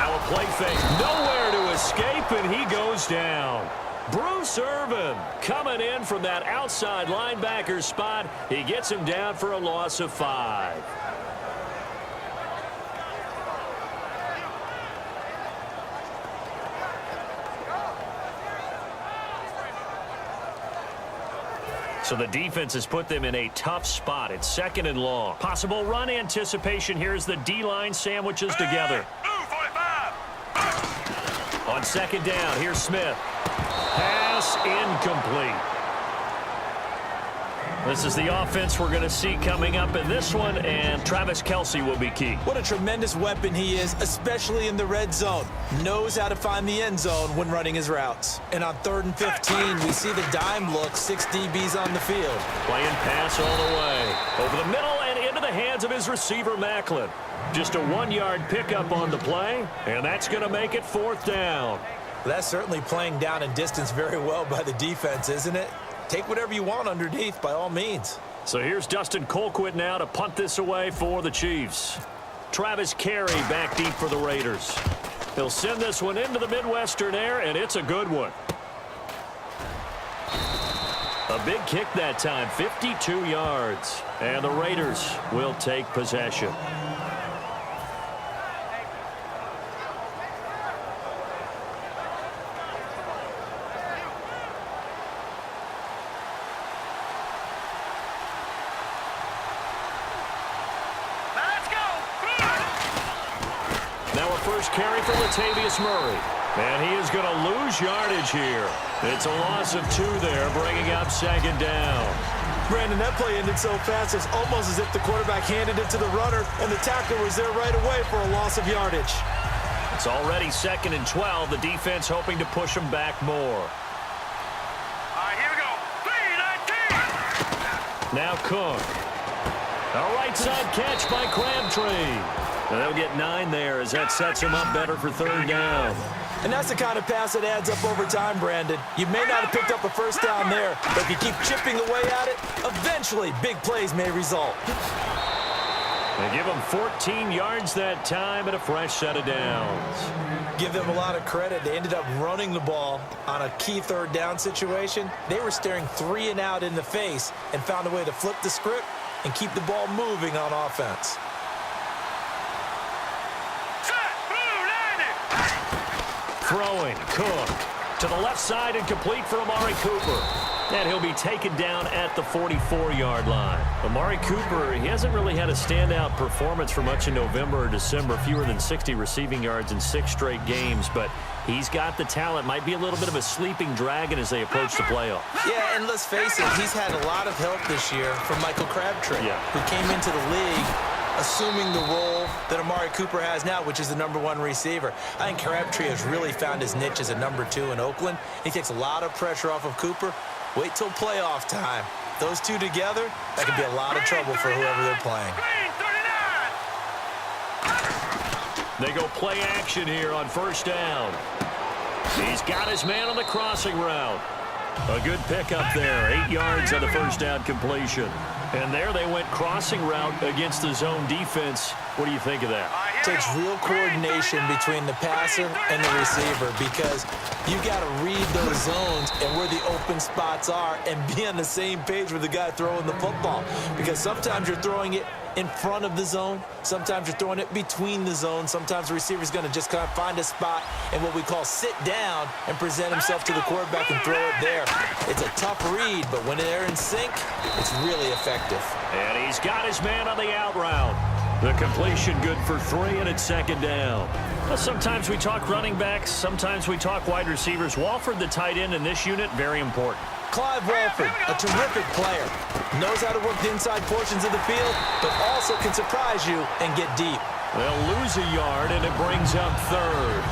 Now a play fake. Nowhere to escape, and he goes down. Bruce Irvin coming in from that outside linebacker spot. He gets him down for a loss of 5. So the defense has put them in a tough spot. It's 2nd and long. Possible run anticipation. Here's the D-line sandwiches together. On 2nd down, here's Smith. Pass incomplete. This is the offense we're going to see coming up in this one, and Travis Kelce will be key. What a tremendous weapon he is, especially in the red zone. Knows how to find the end zone when running his routes. And on 3rd and 15, we see the dime look, 6 DBs on the field. Playing pass all the way. Over the middle and into the hands of his receiver, Macklin. Just a 1-yard pickup on the play, and that's going to make it 4th down. That's certainly playing down and distance very well by the defense, isn't it? Take whatever you want underneath, by all means. So here's Dustin Colquitt now to punt this away for the Chiefs. Travis Carey back deep for the Raiders. He'll send this one into the Midwestern air, and it's a good one. A big kick that time, 52 yards. And the Raiders will take possession. First carry for Latavius Murray. And he is going to lose yardage here. It's a loss of 2 there, bringing up 2nd down. Brandon, that play ended so fast, it's almost as if the quarterback handed it to the runner, and the tackler was there right away for a loss of yardage. It's already 2nd and 12. The defense hoping to push them back more. All right, here we go. 3-19. Now Cook. A right side catch by Crabtree. And they'll get 9 there as that sets him up better for 3rd down. And that's the kind of pass that adds up over time, Brandon. You may not have picked up a first down there, but if you keep chipping away at it, eventually big plays may result. They give him 14 yards that time and a fresh set of downs. Give them a lot of credit. They ended up running the ball on a key 3rd down situation. They were staring 3 and out in the face and found a way to flip the script and keep the ball moving on offense. Throwing, Cook to the left side and complete for Amari Cooper. And he'll be taken down at the 44-yard line. Amari Cooper, he hasn't really had a standout performance for much in November or December. Fewer than 60 receiving yards in 6 straight games, but he's got the talent. Might be a little bit of a sleeping dragon as they approach the playoffs. Yeah, and let's face it, he's had a lot of help this year from Michael Crabtree, who came into the league assuming the role that Amari Cooper has now, which is the #1 receiver. I think Crabtree has really found his niche as a #2 in Oakland. He takes a lot of pressure off of Cooper. Wait till playoff time. Those two together, that could be a lot of trouble for whoever they're playing. They go play action here on 1st down. He's got his man on the crossing route. A good pickup there, 8 yards on the 1st down completion. And there they went crossing route against the zone defense. What do you think of that? Takes real coordination between the passer and the receiver, because you got to read those zones and where the open spots are and be on the same page with the guy throwing the football. Because sometimes you're throwing it in front of the zone. Sometimes you're throwing it between the zones. Sometimes the receiver's going to just kind of find a spot and what we call sit down and present himself to the quarterback and throw it there. It's a tough read, but when they're in sync, it's really effective. And he's got his man on the out route. The completion good for 3, and it's 2nd down. Well, sometimes we talk running backs. Sometimes we talk wide receivers. Walford, the tight end in this unit, very important. Clive Walford, a terrific player. Knows how to work the inside portions of the field, but also can surprise you and get deep. They'll lose a yard, and it brings up 3rd.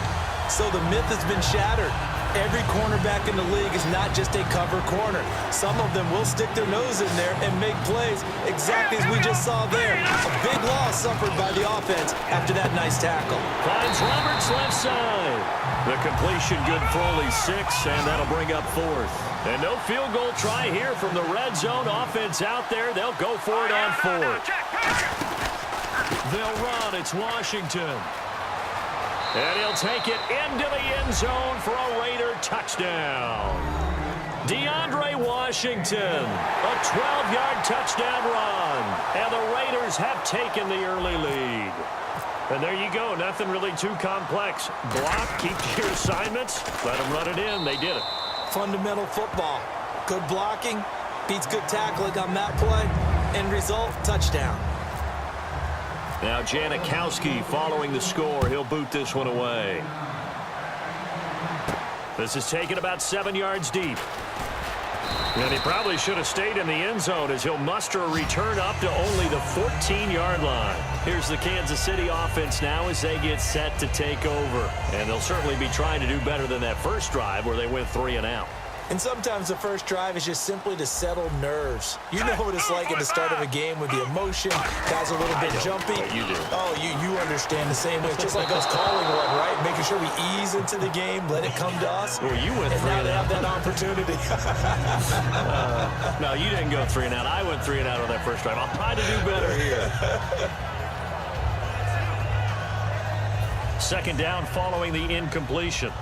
So the myth has been shattered. Every cornerback in the league is not just a cover corner. Some of them will stick their nose in there and make plays exactly as we just saw there. A big loss suffered by the offense after that nice tackle. Finds Roberts left side. The completion good for only 6, and that'll bring up 4th. And no field goal try here from the red zone offense out there. They'll go for it on 4th. They'll run. It's Washington. And he'll take it into the end zone for a Raider touchdown. DeAndre Washington, a 12-yard touchdown run. And the Raiders have taken the early lead. And there you go. Nothing really too complex. Block, keep to your assignments, let them run it in. They did it. Fundamental football. Good blocking beats good tackling on that play. End result, touchdown. Now Janikowski following the score. He'll boot this one away. This is taken about 7 yards deep. And he probably should have stayed in the end zone as he'll muster a return up to only the 14-yard line. Here's the Kansas City offense now as they get set to take over. And they'll certainly be trying to do better than that first drive where they went 3 and out. And sometimes the first drive is just simply to settle nerves. You know what it's like at the start of a game with the emotion. Guys a little bit jumpy. You do. Oh, you understand the same way. It's just like us calling one, right? Making sure we ease into the game, let it come to us. Well, you went and 3 now and they out. have that opportunity. No, you didn't go 3 and out. I went 3 and out on that first drive. I'll try to do better here. Second down following the incompletion.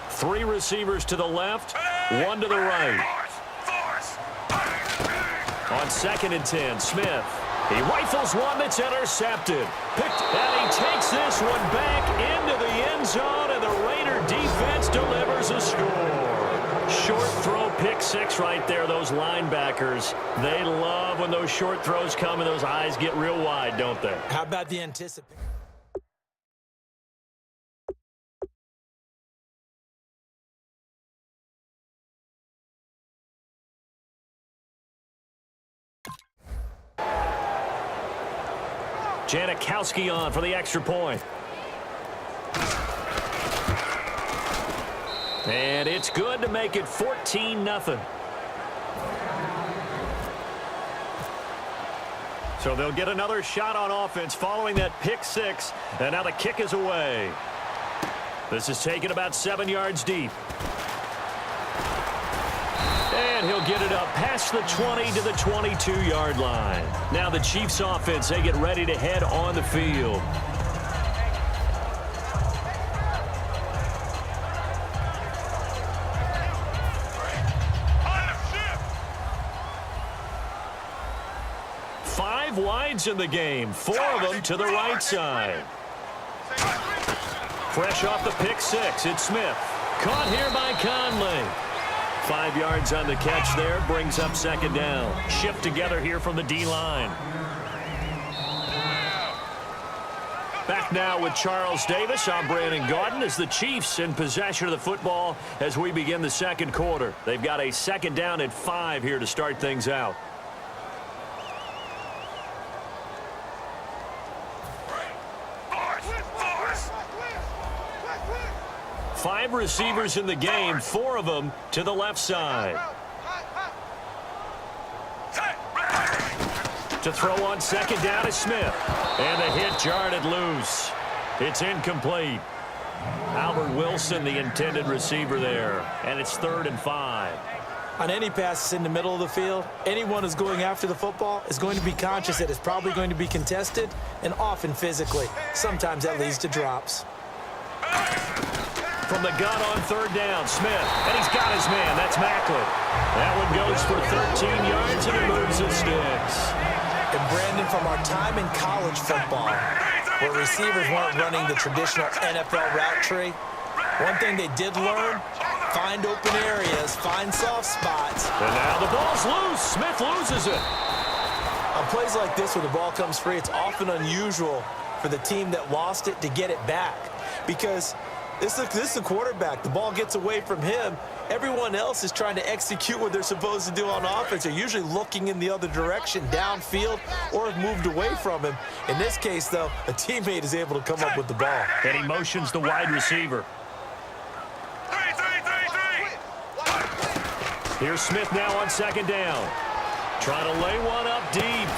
3 receivers to the left, 1 to the right. On 2nd and 10, Smith. He rifles one that's intercepted. And he takes this one back into the end zone, and the Raider defense delivers a score. Short throw, pick 6 right there, those linebackers. They love when those short throws come and those eyes get real wide, don't they? How about the anticipation? Janikowski on for the extra point. And it's good to make it 14-0. So they'll get another shot on offense following that pick 6. And now the kick is away. This is taken about 7 yards deep. And he'll get it up past the 20 to the 22-yard line. Now the Chiefs offense, they get ready to head on the field. Five wides in the game, 4 of them to the right side. Fresh off the pick 6, it's Smith. Caught here by Conley. 5 yards on the catch there, brings up 2nd down. Shift together here from the D-line. Back now with Charles Davis. I'm Brandon Gaudin as the Chiefs in possession of the football as we begin the second quarter. They've got a 2nd down and 5 here to start things out. Five receivers in the game, 4 of them to the left side. To throw on 2nd down is Smith. And the hit jarred it loose. It's incomplete. Albert Wilson, the intended receiver there. And it's 3rd and 5. On any passes in the middle of the field, anyone who's going after the football is going to be conscious that it's probably going to be contested and often physically. Sometimes that leads to drops. From the gun on 3rd down, Smith. And he's got his man. That's Macklin. That one goes for 13 yards, and it moves the sticks. And Brandon, from our time in college football, where receivers weren't running the traditional NFL route tree, one thing they did learn, find open areas, find soft spots. And now the ball's loose. Smith loses it. On plays like this where the ball comes free, it's often unusual for the team that lost it to get it back. Because this is the quarterback. The ball gets away from him. Everyone else is trying to execute what they're supposed to do on offense. They're usually looking in the other direction, downfield, or have moved away from him. In this case, though, a teammate is able to come up with the ball. And he motions the wide receiver. Here's Smith now on 2nd down. Trying to lay one up deep.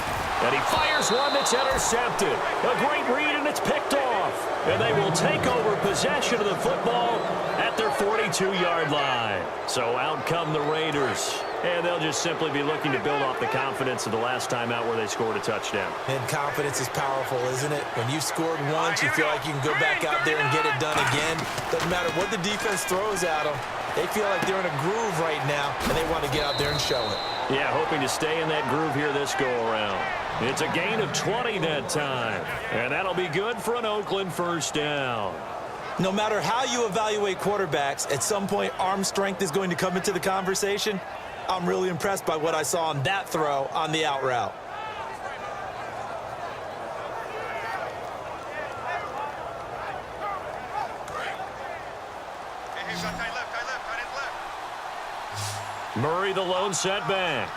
And he fires one that's intercepted. A great read, and it's picked off. And they will take over possession of the football at their 42-yard line. So out come the Raiders. And they'll just simply be looking to build off the confidence of the last time out where they scored a touchdown. And confidence is powerful, isn't it? When you've scored once, you feel like you can go back out there and get it done again. Doesn't matter what the defense throws at them. They feel like they're in a groove right now, and they want to get out there and show it. Yeah, hoping to stay in that groove here this go-around. It's a gain of 20 that time. And that'll be good for an Oakland first down. No matter how you evaluate quarterbacks, at some point arm strength is going to come into the conversation. I'm really impressed by what I saw on that throw on the out route. Murray the lone setback.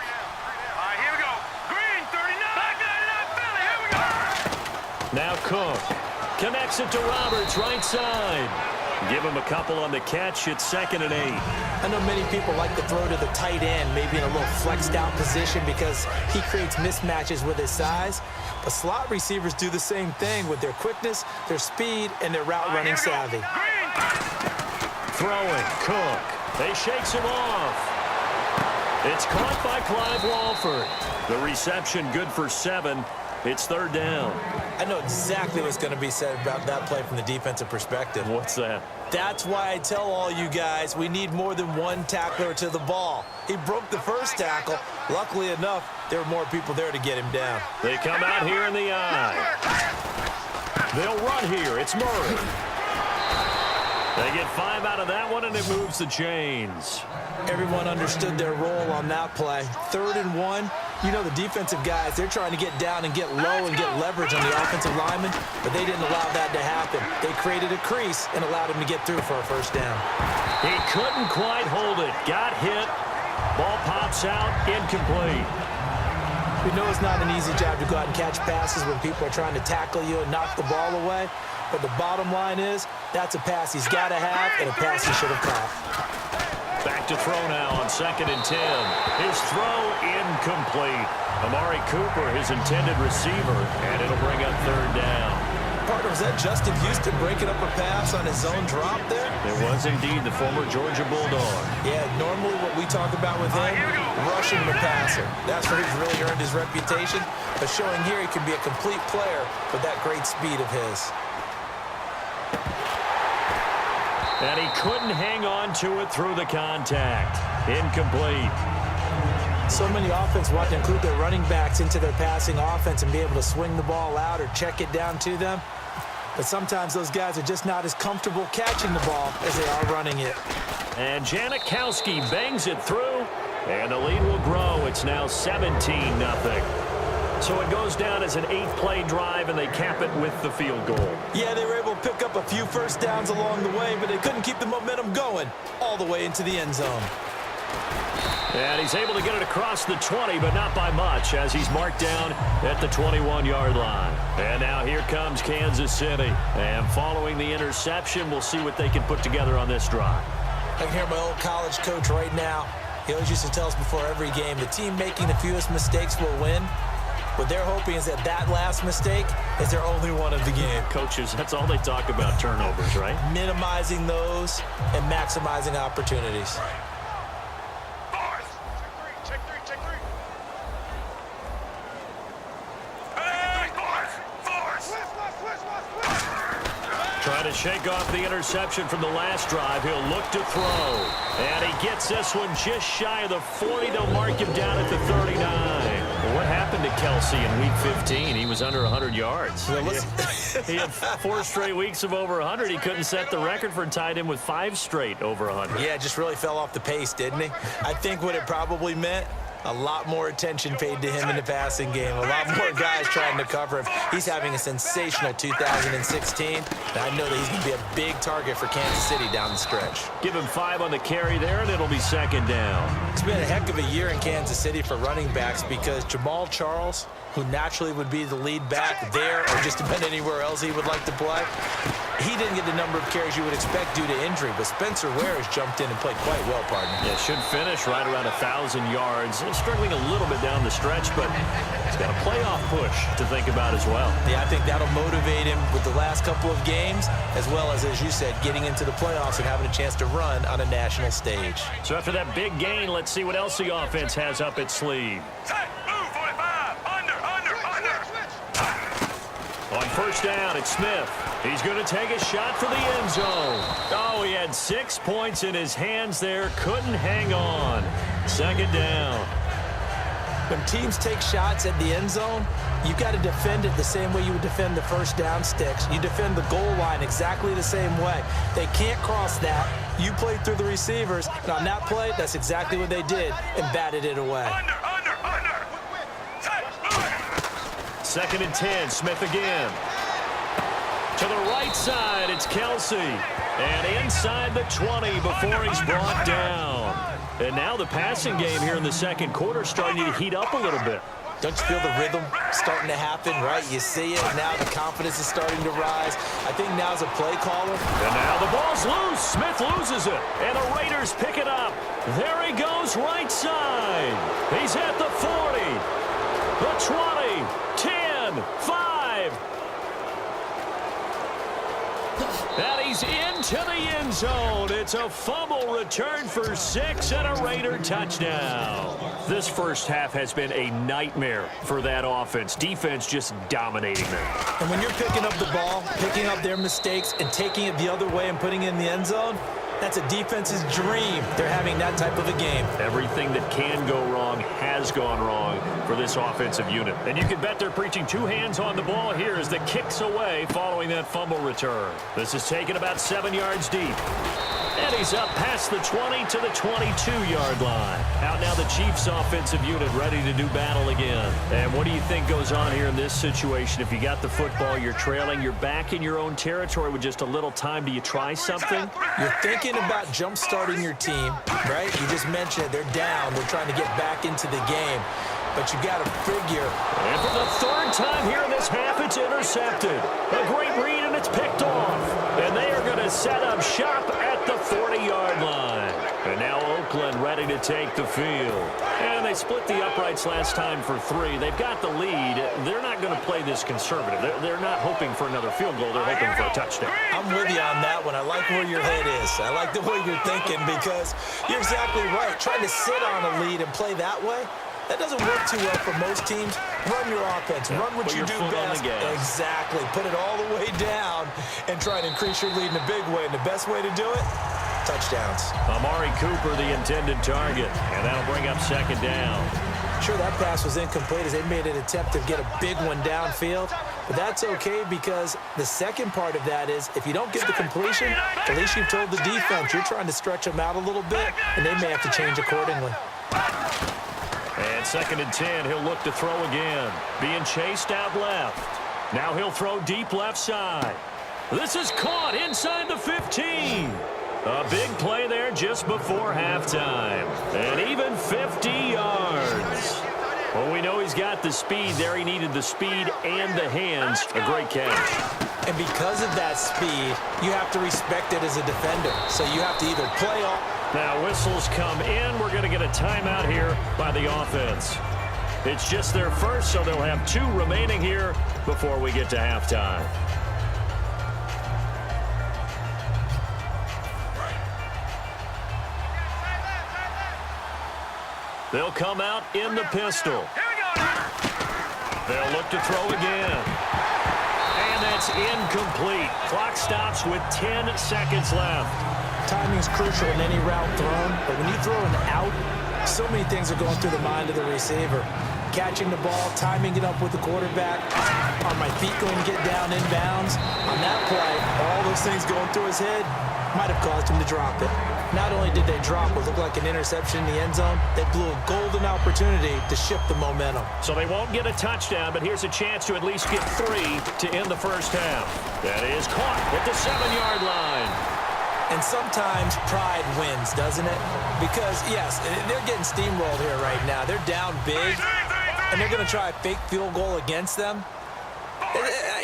Here we go. Green, 39. Philly, here we go. Now Cook connects it to Roberts, right side. Give him a couple on the catch. It's 2nd and 8. I know many people like to throw to the tight end, maybe in a little flexed out position because he creates mismatches with his size. But slot receivers do the same thing with their quickness, their speed, and their route running savvy. Throwing, Cook. They shakes him off. It's caught by Clive Walford. The reception good for 7. It's 3rd down. I know exactly what's going to be said about that play from the defensive perspective. What's that? That's why I tell all you guys we need more than one tackler to the ball. He broke the first tackle. Luckily enough, there were more people there to get him down. They come out here in the eye. They'll run here. It's Murray. They get 5 out of that one, and it moves the chains. Everyone understood their role on that play. 3rd and 1. You know the defensive guys, they're trying to get down and get low and get leverage on the offensive lineman, but they didn't allow that to happen. They created a crease and allowed him to get through for a first down. He couldn't quite hold it. Got hit. Ball pops out. Incomplete. We know it's not an easy job to go out and catch passes when people are trying to tackle you and knock the ball away, but the bottom line is that's a pass he's got to have and a pass he should have caught. Back to throw now on 2nd and 10. His throw incomplete. Amari Cooper, his intended receiver, and it'll bring up 3rd down. Partner, was that Justin Houston breaking up a pass on his own drop there? It was indeed the former Georgia Bulldog. Yeah, normally what we talk about with him, rushing the passer. That's where he's really earned his reputation. But showing here he can be a complete player with that great speed of his. And he couldn't hang on to it through the contact. Incomplete. So many offenses want to include their running backs into their passing offense and be able to swing the ball out or check it down to them. But sometimes those guys are just not as comfortable catching the ball as they are running it. And Janikowski bangs it through, and the lead will grow. It's now 17-0. So it goes down as an 8-play drive, and they cap it with the field goal. Yeah, they were able to pick up a few first downs along the way, but they couldn't keep the momentum going all the way into the end zone. And he's able to get it across the 20, but not by much, as he's marked down at the 21-yard line. And now here comes Kansas City. And following the interception, we'll see what they can put together on this drive. I can hear my old college coach right now. He always used to tell us before every game, the team making the fewest mistakes will win. What they're hoping is that that last mistake is their only one of the game. Coaches, that's all they talk about, turnovers, right? Minimizing those and maximizing opportunities. Check three. Trying to shake off the interception from the last drive. He'll look to throw. And he gets this one just shy of the 40. They'll mark him down at the 39. Well, what happened to Kelsey in Week 15? He was under 100 yards. He had 4 straight weeks of over 100. He couldn't set the record for tied in with 5 straight over 100. Yeah, just really fell off the pace, didn't he? I think what it probably meant, a lot more attention paid to him in the passing game. A lot more guys trying to cover him. He's having a sensational 2016. And I know that he's going to be a big target for Kansas City down the stretch. Give him 5 on the carry there, and it'll be 2nd down. It's been a heck of a year in Kansas City for running backs because Jamal Charles who naturally would be the lead back there or just about anywhere else he would like to play, he didn't get the number of carries you would expect due to injury, but Spencer Ware has jumped in and played quite well, partner. Yeah, should finish right around 1,000 yards. Struggling a little bit down the stretch, but he's got a playoff push to think about as well. Yeah, I think that'll motivate him with the last couple of games, as well as you said, getting into the playoffs and having a chance to run on a national stage. So after that big gain, let's see what else the offense has up its sleeve. Set, move, 45, under. On first down, it's Smith. He's going to take a shot for the end zone. Oh, he had 6 points in his hands there. Couldn't hang on. Second down. When teams take shots at the end zone, you've got to defend it the same way you would defend the first down sticks. You defend the goal line exactly the same way. They can't cross that. You played through the receivers, and on that play, that's exactly what they did and batted it away. Under. Set, move. Second and 10, Smith again. To the right side, it's Kelsey. And inside the 20 before he's brought down. And now the passing game here in the second quarter starting to heat up a little bit. Don't you feel the rhythm starting to happen, right? You see it, now the confidence is starting to rise. I think now's a play caller. And now the ball's loose. Smith loses it. And the Raiders pick it up. There he goes right side. He's at the 40, the 20, 10, 5. And he's into the end zone. It's a fumble return for 6 and a Raider touchdown. This first half has been a nightmare for that offense. Defense just dominating them. And when you're picking up the ball, picking up their mistakes, and taking it the other way and putting it in the end zone, that's a defense's dream. They're having that type of a game. Everything that can go wrong has gone wrong for this offensive unit. And you can bet they're preaching 2 hands on the ball here as the kick's away following that fumble return. This is taken about 7 yards deep. And he's up past the 20 to the 22-yard line. Out now the Chiefs offensive unit ready to do battle again. And what do you think goes on here in this situation? If you got the football, you're trailing, you're back in your own territory with just a little time. Do you try something? You're thinking about jump-starting your team, right? You just mentioned it. They're down. They're trying to get back into the game. But you got to figure. And for the third time here in this half, it's intercepted. A great read, and it's picked off. And they are going to set up shop at the 40-yard line. And now Oakland ready to take the field. And they split the uprights last time for 3. They've got the lead. They're not going to play this conservative. They're not hoping for another field goal. They're hoping for a touchdown. I'm with you on that one. I like where your head is. I like the way you're thinking because you're exactly right. Trying to sit on a lead and play that way, that doesn't work too well for most teams. Run your offense. Run what you do best. Exactly. Put it all the way down and try to increase your lead in a big way. And the best way to do it, touchdowns. Amari Cooper, the intended target. And that'll bring up second down. Sure, that pass was incomplete as they made an attempt to get a big one downfield. But that's okay because the second part of that is if you don't get the completion, at least you've told the defense you're trying to stretch them out a little bit, and they may have to change accordingly. And second and 10, he'll look to throw again. Being chased out left. Now he'll throw deep left side. This is caught inside the 15. A big play there just before halftime. And even 50 yards. Well, we know he's got the speed there. He needed the speed and the hands. A great catch. And because of that speed, you have to respect it as a defender. So you have to either play off. Now whistles come in. We're going to get a timeout here by the offense. It's just their first, so they'll have 2 remaining here before we get to halftime. They'll come out in the pistol. They'll look to throw again. And that's incomplete. Clock stops with 10 seconds left. Timing's crucial in any route thrown, but when you throw an out, so many things are going through the mind of the receiver. Catching the ball, timing it up with the quarterback. Are my feet going to get down inbounds? On that play, all those things going through his head might have caused him to drop it. Not only did they drop what looked like an interception in the end zone, they blew a golden opportunity to shift the momentum. So they won't get a touchdown, but here's a chance to at least get 3 to end the first half. That is caught at the 7-yard line. And sometimes pride wins, doesn't it? Because, yes, they're getting steamrolled here right now. They're down big, and they're going to try a fake field goal against them.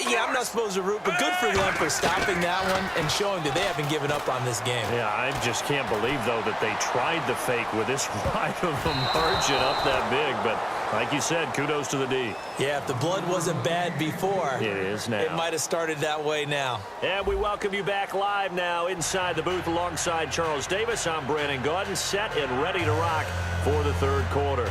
Yeah, I'm not supposed to root, but good for them for stopping that one and showing that they haven't given up on this game. Yeah, I just can't believe, though, that they tried the fake with this wide of a margin up that big. But like you said, kudos to the D. Yeah, if the blood wasn't bad before, it is now. It might have started that way now. And we welcome you back live now inside the booth alongside Charles Davis. I'm Brandon Gaudin, set and ready to rock for the third quarter.